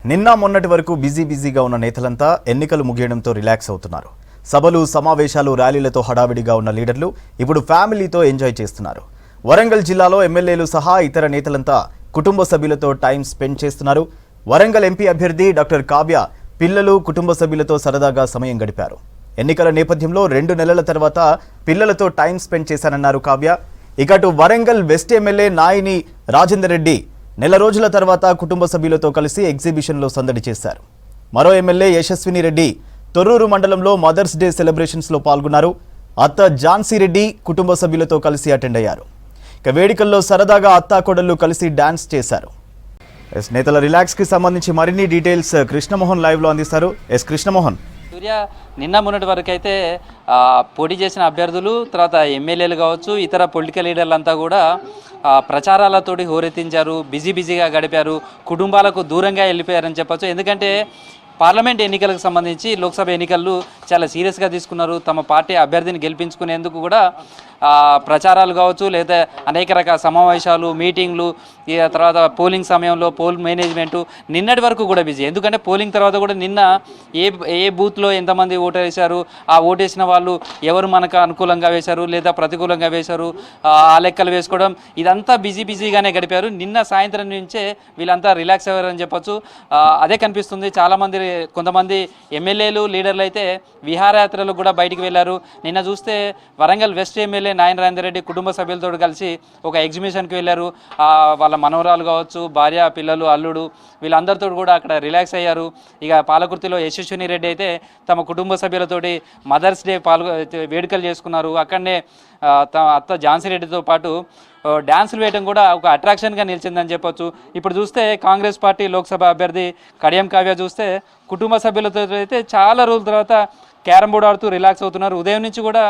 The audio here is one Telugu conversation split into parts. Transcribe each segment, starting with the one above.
నిన్న మొన్నటి వరకు బిజీగా ఉన్న నేతలంతా ఎన్నికలు ముగియడంతో రిలాక్స్ అవుతున్నారు. సభలు, సమావేశాలు, ర్యాలీలతో హడావిడిగా ఉన్న లీడర్లు ఇప్పుడు ఫ్యామిలీతో ఎంజాయ్ చేస్తున్నారు. వరంగల్ జిల్లాలో ఎమ్మెల్యేలు సహా ఇతర నేతలంతా కుటుంబ సభ్యులతో టైం స్పెండ్ చేస్తున్నారు. వరంగల్ ఎంపీ అభ్యర్థి డాక్టర్ కావ్య పిల్లలు, కుటుంబ సభ్యులతో సరదాగా సమయం గడిపారు. ఎన్నికల నేపథ్యంలో 2 నెలల తర్వాత పిల్లలతో టైం స్పెండ్ చేశానన్నారు కావ్య. ఇక అటు వరంగల్ వెస్ట్ ఎమ్మెల్యే నాయిని రాజేందర్ రెడ్డి నెల రోజుల తర్వాత కుటుంబ సభ్యులతో కలిసి ఎగ్జిబిషన్లో సందడి చేశారు. మరో ఎమ్మెల్యే యశస్విని రెడ్డి తొర్రూరు మండలంలో మదర్స్ డే సెలబ్రేషన్స్లో పాల్గొన్నారు. అత్త ఝాన్సీ రెడ్డి కుటుంబ సభ్యులతో కలిసి అటెండ్ అయ్యారు. ఇక వేడుకల్లో సరదాగా అత్తాకోడళ్లు కలిసి డాన్స్ చేశారు. నేతల రిలాక్స్కి సంబంధించి మరిన్ని డీటెయిల్స్ కృష్ణమోహన్ లైవ్లో అందిస్తారు. కృష్ణమోహన్. సూర్య, నిన్న మొన్నటి వరకు అయితే పోటీ చేసిన అభ్యర్థులు, తర్వాత ఎమ్మెల్యేలు కావచ్చు, ఇతర పొలిటికల్ లీడర్లంతా కూడా ప్రచారాలతోటి హోరెత్తించారు, బిజీగా గడిపారు, కుటుంబాలకు దూరంగా వెళ్ళిపోయారని చెప్పచ్చు. ఎందుకంటే పార్లమెంట్ ఎన్నికలకు సంబంధించి లోక్సభ ఎన్నికలు చాలా సీరియస్గా తీసుకున్నారు. తమ పార్టీ అభ్యర్థిని గెలిపించుకునేందుకు కూడా ప్రచారాలు కావచ్చు, లేదా అనేక రకాల సమావేశాలు, మీటింగ్లు, తర్వాత పోలింగ్ సమయంలో పోల్ మేనేజ్మెంటు నిన్నటి వరకు కూడా బిజీ. ఎందుకంటే పోలింగ్ తర్వాత కూడా నిన్న ఏ బూత్లో ఎంతమంది ఓటు వేశారు, ఆ ఓటేసిన వాళ్ళు ఎవరు మనకు అనుకూలంగా వేశారు లేదా ప్రతికూలంగా వేశారు, ఆ లెక్కలు వేసుకోవడం, ఇదంతా బిజీగానే గడిపారు. నిన్న సాయంత్రం నుంచే వీళ్ళంతా రిలాక్స్ అయ్యారని చెప్పచ్చు. అదే కనిపిస్తుంది. చాలామంది, కొంతమంది ఎమ్మెల్యేలు, లీడర్లు అయితే విహారయాత్రలు కూడా బయటికి వెళ్ళారు. నిన్న చూస్తే వరంగల్ వెస్ట్ ఎమ్మెల్యే నాయన రాజేందర్ రెడ్డి కుటుంబ సభ్యులతో కలిసి ఒక ఎగ్జిబిషన్కి వెళ్ళారు. వాళ్ళ మనవరాలు కావచ్చు, భార్య, పిల్లలు, అల్లుడు, వీళ్ళందరితో కూడా అక్కడ రిలాక్స్ అయ్యారు. ఇక పాలకుర్తిలో యశస్విని రెడ్డి అయితే తమ కుటుంబ సభ్యులతోటి మదర్స్ డే వేడుకలు చేసుకున్నారు. అక్కడనే తమ అత్త ఝాన్సీ రెడ్డితో పాటు డ్యాన్సులు వేయడం కూడా ఒక అట్రాక్షన్గా నిలిచిందని చెప్పొచ్చు. ఇప్పుడు చూస్తే కాంగ్రెస్ పార్టీ లోక్సభ అభ్యర్థి కడియం కావ్య చూస్తే కుటుంబ సభ్యులతో అయితే చాలా రోజుల తర్వాత క్యారమ్ బోర్డు ఆడుతూ రిలాక్స్ అవుతున్నారు. ఉదయం నుంచి కూడా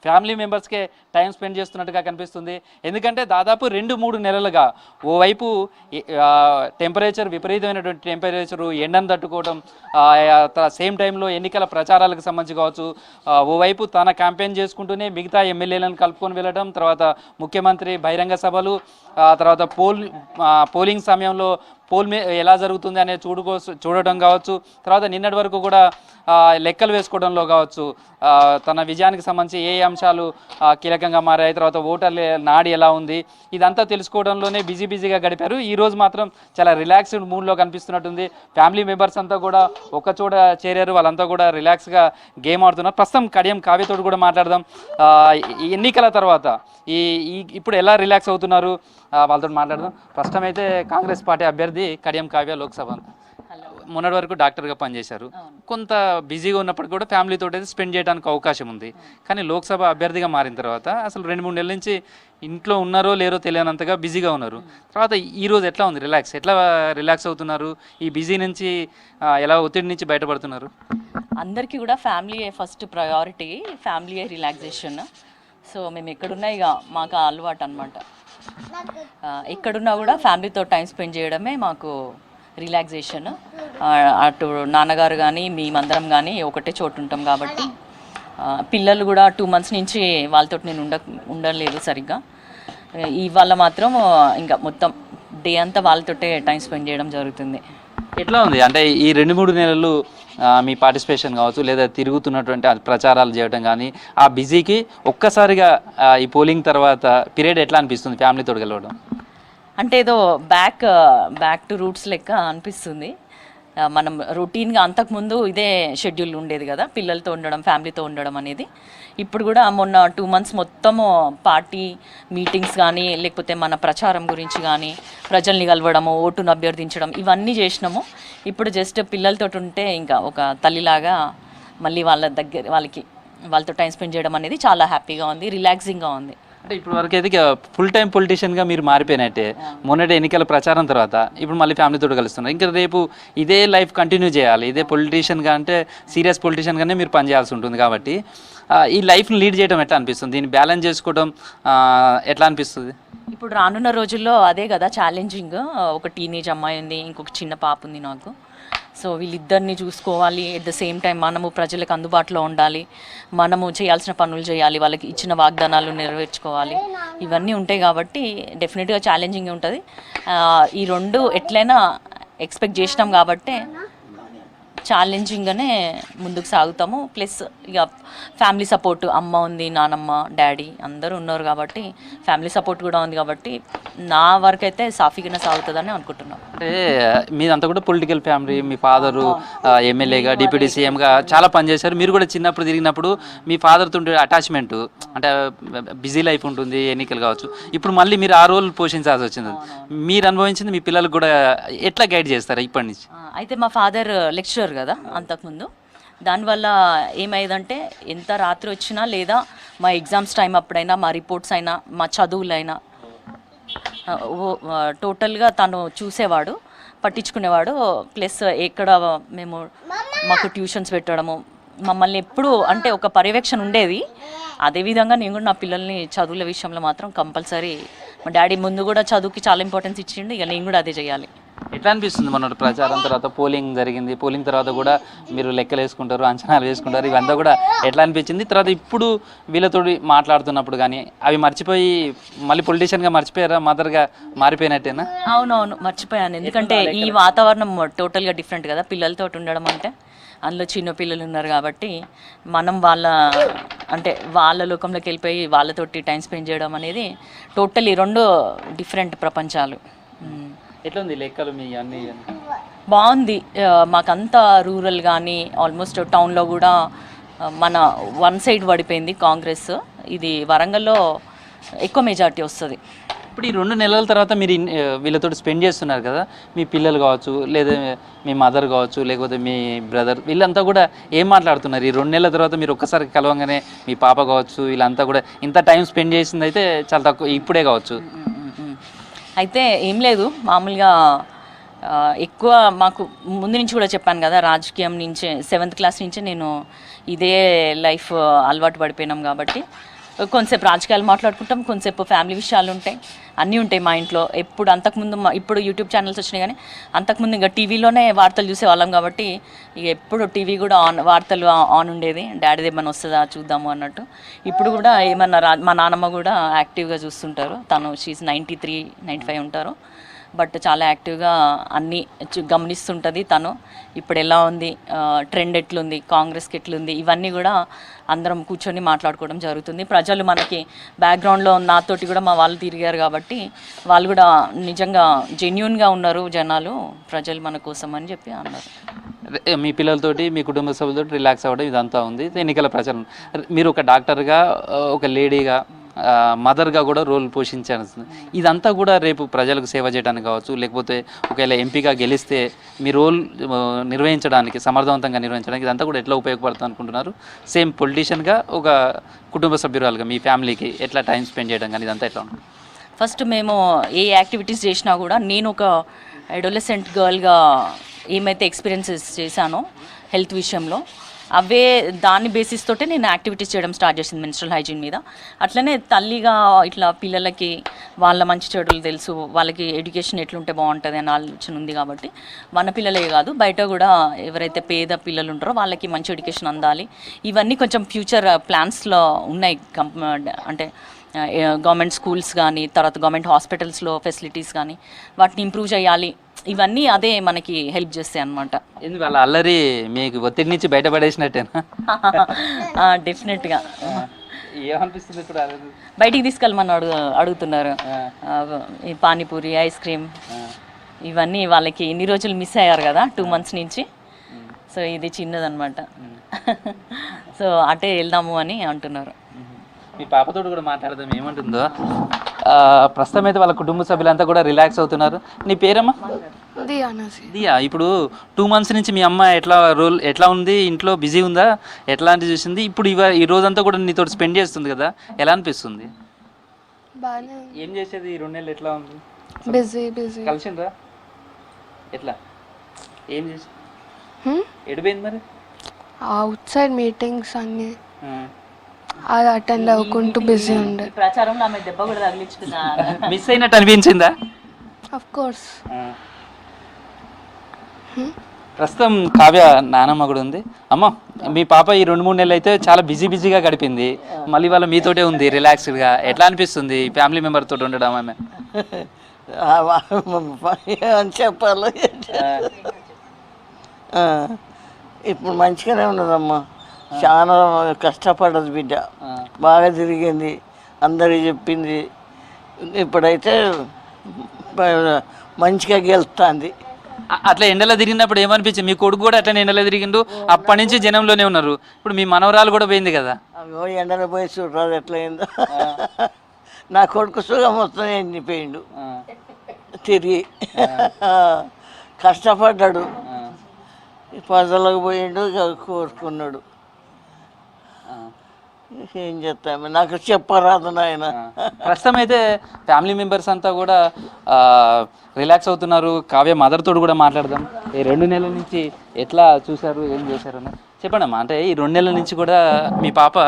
ఫ్యామిలీ మెంబర్స్కే టైం స్పెండ్ చేస్తున్నట్టుగా కనిపిస్తుంది. ఎందుకంటే దాదాపు 2-3 నెలలుగా ఓవైపు టెంపరేచర్, విపరీతమైనటువంటి టెంపరేచరు, ఎండను తట్టుకోవడం, సేమ్ టైంలో ఎన్నికల ప్రచారాలకు సంబంధించి కావచ్చు, ఓవైపు తన క్యాంపెయిన్ చేసుకుంటూనే మిగతా ఎమ్మెల్యేలను కలుపుకొని వెళ్ళడం, తర్వాత ముఖ్యమంత్రి బహిరంగ సభలు, తర్వాత పోలింగ్ సమయంలో పోల్ ఎలా జరుగుతుంది అనేది చూడడం కావచ్చు, తర్వాత నిన్నటి వరకు కూడా లెక్కలు వేసుకోవడంలో కావచ్చు, తన విజయానికి సంబంధించి ఏ అంశాలు కీలకంగా మారాయి, తర్వాత ఓటర్ల నాడి ఎలా ఉంది, ఇదంతా తెలుసుకోవడంలోనే బిజీగా గడిపారు. ఈరోజు మాత్రం చాలా రిలాక్స్డ్ మూడ్లో కనిపిస్తున్నట్టుంది. ఫ్యామిలీ మెంబర్స్ అంతా కూడా ఒక చోట చేరారు. వాళ్ళంతా కూడా రిలాక్స్గా గేమ్ ఆడుతున్నారు. ప్రస్తుతం కడియం కావ్యతో కూడా మాట్లాడదాం. ఎన్నికల తర్వాత ఇప్పుడు ఎలా రిలాక్స్ అవుతున్నారు వాళ్ళతో మాట్లాడదాం. ప్రస్తుతం అయితే కాంగ్రెస్ పార్టీ అభ్యర్థి కడియం కావ్య లోక్సభ మొన్నటి వరకు డాక్టర్గా పనిచేశారు. కొంత బిజీగా ఉన్నప్పటికీ కూడా ఫ్యామిలీతో అయితే స్పెండ్ చేయడానికి అవకాశం ఉంది. కానీ లోక్సభ అభ్యర్థిగా మారిన తర్వాత అసలు 2-3 నెలల నుంచి ఇంట్లో ఉన్నారో లేరో తెలియనంతగా బిజీగా ఉన్నారు. తర్వాత ఈరోజు ఎట్లా ఉంది? ఎట్లా రిలాక్స్ అవుతున్నారు? ఈ బిజీ నుంచి ఎలా ఒత్తిడి నుంచి బయటపడుతున్నారు? అందరికీ కూడా family first priority, family relaxation. So మేము ఎక్కడున్నా ఇక మాకు అలవాటు అనమాట. ఎక్కడున్నా కూడా ఫ్యామిలీతో టైం స్పెండ్ చేయడమే మాకు రిలాక్సేషన్. అటు నాన్నగారు కానీ మేమందరం కానీ ఒకటే చోటు ఉంటాం కాబట్టి పిల్లలు కూడా 2 months నుంచి వాళ్ళతో నేను ఉండలేదు సరిగ్గా. ఇవాళ మాత్రం ఇంకా మొత్తం డే అంతా వాళ్ళతోటే టైం స్పెండ్ చేయడం జరుగుతుంది. ఎట్లా ఉంది అంటే ఈ 2-3 నెలలు మీ పార్టిసిపేషన్ కావచ్చు, లేదా తిరుగుతున్నటువంటి ప్రచారాలు చేయడం కానీ, ఆ బిజీకి ఒక్కసారిగా ఈ పోలింగ్ తర్వాత పీరియడ్ ఎట్లా అనిపిస్తుంది ఫ్యామిలీతో కలవడం? అంటే ఏదో బ్యాక్ టు రూట్స్ లెక్క అనిపిస్తుంది. మనం రొటీన్గా అంతకుముందు ఇదే షెడ్యూల్ ఉండేది కదా, పిల్లలతో ఉండడం, ఫ్యామిలీతో ఉండడం అనేది. ఇప్పుడు కూడా మొన్న 2 months మొత్తము పార్టీ మీటింగ్స్ కానీ, లేకపోతే మన ప్రచారం గురించి కానీ, ప్రజల్ని కలవడము, ఓటును అభ్యర్థించడం, ఇవన్నీ చేసినాము. ఇప్పుడు జస్ట్ పిల్లలతో ఉంటే ఇంకా ఒక తల్లిలాగా మళ్ళీ వాళ్ళతో టైం స్పెండ్ చేయడం అనేది చాలా హ్యాపీగా ఉంది, రిలాక్సింగ్గా ఉంది. అంటే ఇప్పుడు వరకు అయితే ఫుల్ టైం పొలిటీషియన్గా మీరు మారిపోయినట్టే. మొన్నటి ఎన్నికల ప్రచారం తర్వాత ఇప్పుడు మళ్ళీ ఫ్యామిలీతో కలుస్తున్నారు. ఇంకా రేపు ఇదే లైఫ్ కంటిన్యూ చేయాలి. ఇదే పొలిటీషియన్గా అంటే సీరియస్ పొలిటీషియన్గానే మీరు పనిచేయాల్సి ఉంటుంది. కాబట్టి ఈ లైఫ్ని లీడ్ చేయడం ఎట్లా అనిపిస్తుంది? దీన్ని బ్యాలెన్స్ చేసుకోవడం ఎట్లా అనిపిస్తుంది? ఇప్పుడు రానున్న రోజుల్లో అదే కదా ఛాలెంజింగ్. ఒక టీనేజ్ అమ్మాయి ఉంది, ఇంకొక చిన్న పాప ఉంది నాకు. సో వీళ్ళిద్దరిని చూసుకోవాలి. ఎట్ ద సేమ్ టైం మనము ప్రజలకు అందుబాటులో ఉండాలి, మనము చేయాల్సిన పనులు చేయాలి, వాళ్ళకి ఇచ్చిన వాగ్దానాలు నెరవేర్చుకోవాలి. ఇవన్నీ ఉంటాయి కాబట్టి డెఫినెట్గా ఛాలెంజింగ్ ఉంటుంది. ఈ రెండు ఎట్లయినా ఎక్స్పెక్ట్ చేసినాం కాబట్టి ఛాలెంజింగ్గానే ముందుకు సాగుతాము. ప్లస్ ఇక ఫ్యామిలీ సపోర్ట్, అమ్మ ఉంది, నానమ్మ, డాడీ అందరూ ఉన్నారు కాబట్టి ఫ్యామిలీ సపోర్ట్ కూడా ఉంది కాబట్టి నా వరకు అయితే సాఫీగానే సాగుతుందని అనుకుంటున్నాం. అంటే మీదంతా కూడా పొలిటికల్ ఫ్యామిలీ, మీ ఫాదరు ఎమ్మెల్యేగా, డిప్యూటీ సీఎంగా చాలా పనిచేశారు. మీరు కూడా చిన్నప్పుడు తిరిగినప్పుడు మీ ఫాదర్తో ఉండే అటాచ్మెంట్, అంటే బిజీ లైఫ్ ఉంటుంది, ఎన్నికలు కావచ్చు. ఇప్పుడు మళ్ళీ మీరు ఆ రోల్ పోషించాల్సి వచ్చింది. మీరు అనుభవించింది మీ పిల్లలకు కూడా ఎట్లా గైడ్ చేస్తారు ఇప్పటి నుంచి? అయితే మా ఫాదర్ లెక్చరర్ కదా అంతకుముందు, దానివల్ల ఏమైందంటే ఎంత రాత్రి వచ్చినా లేదా మా ఎగ్జామ్స్ టైం అప్పుడైనా, మా రిపోర్ట్స్ అయినా, మా చదువులైనా టోటల్గా తను చూసేవాడు, పట్టించుకునేవాడు. ప్లస్ ఎక్కడ మాకు ట్యూషన్స్ పెట్టడము, మమ్మల్ని ఎప్పుడు అంటే ఒక పర్యవేక్షణ ఉండేది. అదేవిధంగా నేను కూడా నా పిల్లల్ని చదువుల విషయంలో మాత్రం కంపల్సరీ, మా డాడీ ముందు కూడా చదువుకి చాలా ఇంపార్టెన్స్ ఇచ్చిండు, ఇక నేను కూడా అదే చేయాలి. ఎట్లా అనిపిస్తుంది? మొన్న ప్రచారం తర్వాత పోలింగ్ జరిగింది, పోలింగ్ తర్వాత కూడా మీరు లెక్కలు వేసుకుంటారు, అంచనాలు వేసుకుంటారు, ఇవంతా కూడా ఎట్లా అనిపించింది? తర్వాత ఇప్పుడు వీళ్ళతో మాట్లాడుతున్నప్పుడు కానీ అవి మర్చిపోయి మళ్ళీ పొలిటీషియన్గా మర్చిపోయారా, మదర్గా మారిపోయినట్టేనా? అవునవును, మర్చిపోయాను. ఎందుకంటే ఈ వాతావరణం టోటల్గా డిఫరెంట్ కదా, పిల్లలతో ఉండడం అంటే. అందులో చిన్న పిల్లలు ఉన్నారు కాబట్టి మనం వాళ్ళ లోకంలోకి వెళ్ళిపోయి వాళ్ళతోటి టైం స్పెండ్ చేయడం అనేది టోటల్లీ రెండు డిఫరెంట్ ప్రపంచాలు. ఎట్లా ఉంది లెక్కలు మీ అన్ని? బాగుంది. మాకంతా రూరల్ కానీ ఆల్మోస్ట్ టౌన్లో కూడా మన వన్ సైడ్ పడిపోయింది కాంగ్రెస్. ఇది వరంగల్లో ఎక్కువ మెజార్టీ వస్తుంది. ఇప్పుడు ఈ 2 నెలల తర్వాత మీరు వీళ్ళతో స్పెండ్ చేస్తున్నారు కదా, మీ పిల్లలు కావచ్చు, లేదా మీ మదర్ కావచ్చు, లేకపోతే మీ బ్రదర్, వీళ్ళంతా కూడా ఏం మాట్లాడుతున్నారు? ఈ 2 నెలల తర్వాత మీరు ఒక్కసారి కలవంగానే మీ పాప కావచ్చు, వీళ్ళంతా కూడా ఇంత టైం స్పెండ్ చేసింది అయితే చాలా తక్కువ ఇప్పుడే కావచ్చు. అయితే ఏం లేదు, మామూలుగా ఎక్కువ మాకు ముందు నుంచి కూడా చెప్పాను కదా, రాజకీయం నుంచే 7th క్లాస్ నుంచే నేను ఇదే లైఫ్ అలవాటు పడిపోయినాం కాబట్టి కొంతసేపు రాజకీయాలు మాట్లాడుకుంటాం, కొంతసేపు ఫ్యామిలీ విషయాలు ఉంటాయి, అన్నీ ఉంటాయి మా ఇంట్లో. అంతకుముందు ఇప్పుడు యూట్యూబ్ ఛానల్స్ వచ్చినాయి కానీ అంతకుముందు ఇంకా టీవీలోనే వార్తలు చూసేవాళ్ళం కాబట్టి ఇక ఎప్పుడు టీవీ కూడా వార్తలు ఆన్ ఉండేది. డాడీది ఏమన్నా వస్తుందా చూద్దాము అన్నట్టు. ఇప్పుడు కూడా ఏమన్నా మా నాన్నమ్మ కూడా యాక్టివ్గా చూస్తుంటారు. తను షీజ్ 93, 95 ఉంటారు. బట్ చాలా యాక్టివ్గా అన్నీ గమనిస్తుంటుంది తను. ఇప్పుడు ఎలా ఉంది, ట్రెండ్ ఎట్లుంది, కాంగ్రెస్కి ఎట్లుంది, ఇవన్నీ కూడా అందరం కూర్చొని మాట్లాడుకోవడం జరుగుతుంది. ప్రజలు మనకి బ్యాక్గ్రౌండ్లో నాతోటి కూడా మా వాళ్ళు తిరిగారు కాబట్టి వాళ్ళు కూడా నిజంగా జెన్యూన్గా ఉన్నారు జనాలు, ప్రజలు మన కోసం అని చెప్పి అన్నారు. మీ పిల్లలతోటి, మీ కుటుంబ సభ్యులతో రిలాక్స్ అవ్వడం ఇదంతా ఉంది. ఎన్నికల ప్రచారం మీరు ఒక డాక్టర్గా, ఒక లేడీగా, మదర్గా కూడా రోల్ పోషించాల్సింది. ఇదంతా కూడా రేపు ప్రజలకు సేవ చేయడానికి కావచ్చు, లేకపోతే ఒకవేళ ఎంపీగా గెలిస్తే మీ రోల్ నిర్వహించడానికి, సమర్థవంతంగా నిర్వహించడానికి ఇదంతా కూడా ఎట్లా ఉపయోగపడుతుంది అనుకుంటున్నారు? సేమ్ పొలిటీషియన్గా, ఒక కుటుంబ సభ్యురాలుగా మీ ఫ్యామిలీకి ఎట్లా టైం స్పెండ్ చేయడం కానీ ఇదంతా ఎట్లా ఉంటుంది? ఫస్ట్ మేము ఏ యాక్టివిటీస్ చేసినా కూడా నేను ఒక అడోలసెంట్ గర్ల్గా ఏమైతే ఎక్స్పీరియన్సెస్ చేశానో హెల్త్ విషయంలో, అవే దాని బేసిస్ తోటే నేను యాక్టివిటీస్ చేయడం స్టార్ట్ చేసింది మెన్స్ట్రల్ హైజీన్ మీద. అట్లనే తల్లిగా ఇట్లా పిల్లలకి వాళ్ళ మంచి చెడులు తెలుసు, వాళ్ళకి ఎడ్యుకేషన్ ఎట్లుంటే బాగుంటుంది అనే ఆలోచన ఉంది కాబట్టి మన పిల్లలే కాదు బయట కూడా ఎవరైతే పేద పిల్లలు ఉంటారో వాళ్ళకి మంచి ఎడ్యుకేషన్ అందాలి. ఇవన్నీ కొంచెం ఫ్యూచర్ ప్లాన్స్లో ఉన్నాయి. అంటే గవర్నమెంట్ స్కూల్స్ కానీ, తర్వాత గవర్నమెంట్ హాస్పిటల్స్లో ఫెసిలిటీస్ కానీ వాటిని ఇంప్రూవ్ చేయాలి. ఇవన్నీ అదే మనకి హెల్ప్ చేస్తాయి అన్నమాట. ఎందుకు వాళ్ళ అల్లరి మీకు ఒత్తిడి నుంచి బయటపడేసినట్టేనా? డెఫినెట్గా. ఏమనిపిస్తుంది ఇప్పుడు? బయటికి తీసుకెళ్ళమని అడుగుతున్నారు. ఈ పానీపూరి, ఐస్ క్రీమ్, ఇవన్నీ వాళ్ళకి ఇన్ని రోజులు మిస్ అయ్యారు కదా 2 months నుంచి. సో ఇది చిన్నదనమాట. సో అటే వెళ్దాము అని అంటున్నారు. మీ పాపతో కూడా మాట్లాడదాం ఏమంటుందో. ప్రస్తుతం అయితే వాళ్ళ కుటుంబ సభ్యులంతా కూడా రిలాక్స్ అవుతున్నారు. నీ పేరమ్మా? దియా. ఇప్పుడు 2 months నుంచి మీ అమ్మ ఎట్లా ఉంది, ఇంట్లో బిజీ ఉందా, ఎట్లాంటి చూసింది? ఇప్పుడు ఈ రోజంతా కూడా నీతో స్పెండ్ చేస్తుంది కదా, ఎలా అనిపిస్తుంది? ఏం చేసేది ఈ 2 నెలలు? ఎట్లా ఉంది? బిజీ కలిసిండ్రా? ఎట్లా ఏం చేసి ఎడిపోయింది మరి? అవుట్ సైడ్ మీటింగ్స్ అన్ని అది అటెండ్ అవ్వకుంటూ బిజీ ఉండే. ప్రచారంలో ఆమె దెబ్బ కూడా తగిలించుకున్నా. మిస్ అయినట్టు అనిపించిందా? Of course. ప్రస్తుతం కావ్య నానమ్మ కూడా ఉంది. అమ్మ, మీ పాప ఈ 2-3 నెలలు అయితే చాలా బిజీగా గడిపింది, మళ్ళీ వాళ్ళ మీతోటే ఉంది రిలాక్స్డ్గా. ఎట్లా అనిపిస్తుంది ఫ్యామిలీ మెంబర్ తోటి ఉండడం? ఆమె అని చెప్పాలి. ఇప్పుడు మంచిగానే ఉన్నదమ్మా. చాలా కష్టపడ్డది బిడ్డ, బాగా తిరిగింది, అందరికి చెప్పింది. ఇప్పుడైతే మంచిగా గెలుస్తుంది. అట్లా ఎండలో తిరిగినప్పుడు ఏమనిపించింది? మీ కొడుకు కూడా అట్లనే ఎండలో తిరిగిండు, అప్పటి నుంచి జనంలోనే ఉన్నారు. ఇప్పుడు మీ మనవరాలు కూడా పోయింది కదా. అవి ఎండలో పోయి చూడరాదు ఎట్లయిందో. నా కొడుకు సుఖం మొత్తం ఎండిపోయిండు తిరిగి. కష్టపడ్డాడు, ప్రజలకు పోయిండు, కోరుకున్నాడు. ఏం చేస్తాము, నాకు చెప్పరాదు నాయన. ప్రస్తుతం అయితే ఫ్యామిలీ మెంబర్స్ అంతా కూడా రిలాక్స్ అవుతున్నారు. కావ్య మదర్ తోడు కూడా మాట్లాడదాం. ఈ 2 నెలల నుంచి ఎట్లా చూశారు, ఏం చేశారు అని చెప్పండి అమ్మా. అంటే ఈ 2 నెలల నుంచి కూడా మీ పాప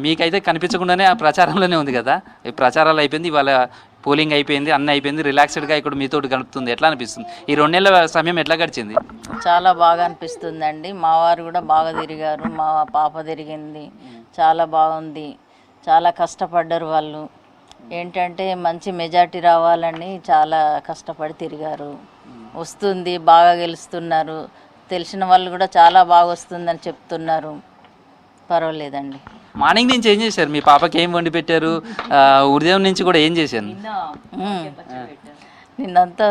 మీకైతే కనిపించకుండానే ఆ ప్రచారంలోనే ఉంది కదా. ఈ ప్రచారాలు అయిపోయింది, ఇవాళ పోలింగ్ అయిపోయింది, అన్నీ అయిపోయింది, రిలాక్స్డ్గా ఇక్కడ మీతోటి గడుపుతుంది. ఎట్లా అనిపిస్తుంది? ఈ 2 నెలల సమయం ఎట్లా గడిచింది? చాలా బాగా అనిపిస్తుందండి. మా వారు కూడా బాగా తిరిగారు, మా పాప తిరిగింది, చాలా బాగుంది. చాలా కష్టపడ్డారు వాళ్ళు. ఏంటంటే మంచి మెజార్టీ రావాలని చాలా కష్టపడి తిరిగారు. వస్తుంది, బాగా గెలుస్తున్నారు. తెలిసిన వాళ్ళు కూడా చాలా బాగా వస్తుందని చెప్తున్నారు. పర్వాలేదండి. మార్నింగ్ నుంచి ఏం చేశారు? మీ పాపకి ఏం వండి పెట్టారు? ఉదయం నుంచి కూడా ఏం చేశారు? నిన్నంతా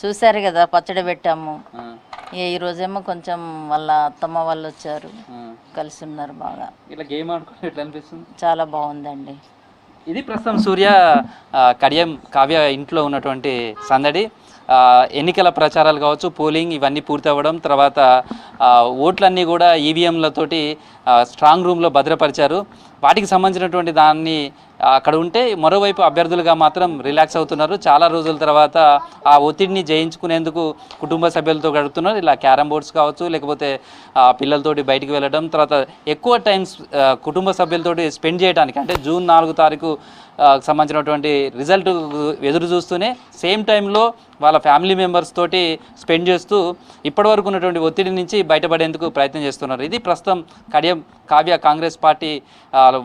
చూశారు కదా, పచ్చడి పెట్టాము. ఈ రోజేమో కొంచెం వాళ్ళ అత్తమ్మ వాళ్ళు వచ్చారు, కలిసి ఉన్నారు బాగా. ఇట్లా గేమ్ ఆడుకుంటే ఎట్లా అనిపిస్తుంది? చాలా బాగుందండి. ఇది ప్రస్తుతం సూర్య కడియం కావ్య ఇంట్లో ఉన్నటువంటి సందడి. ఎన్నికల ప్రచారాలు కావచ్చు, పోలింగ్ ఇవన్నీ పూర్తి అవ్వడం, తర్వాత ఓట్లన్నీ కూడా ఈవీఎంలతోటి స్ట్రాంగ్ రూమ్లో భద్రపరిచారు. వాటికి సంబంధించినటువంటి దాన్ని అక్కడ ఉంటే, మరోవైపు అభ్యర్థులుగా మాత్రం రిలాక్స్ అవుతున్నారు. చాలా రోజుల తర్వాత ఆ ఒత్తిడిని జయించుకునేందుకు కుటుంబ సభ్యులతో గడుపుతున్నారు. ఇలా క్యారమ్ బోర్డ్స్ కావచ్చు, లేకపోతే పిల్లలతోటి బయటికి వెళ్ళడం, తర్వాత ఎక్కువ టైం కుటుంబ సభ్యులతోటి స్పెండ్ చేయడానికి, అంటే జూన్ 4 తారీఖు సంబంధించినటువంటి రిజల్ట్ ఎదురు చూస్తూనే సేమ్ టైంలో వాళ్ళ ఫ్యామిలీ మెంబర్స్ తోటి స్పెండ్ చేస్తూ ఇప్పటివరకు ఉన్నటువంటి ఒత్తిడి నుంచి బయటపడేందుకు ప్రయత్నం చేస్తున్నారు. ఇది ప్రస్తుతం కడియం కావ్య కాంగ్రెస్ పార్టీ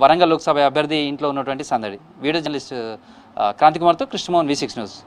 వరంగల్ లోక్సభ అభ్యర్థి ఇంట్లో ఉన్నటువంటి సందడి. వీడియో జర్నలిస్ట్ క్రాంతి కుమార్తో కృష్ణమోహన్, V6 న్యూస్.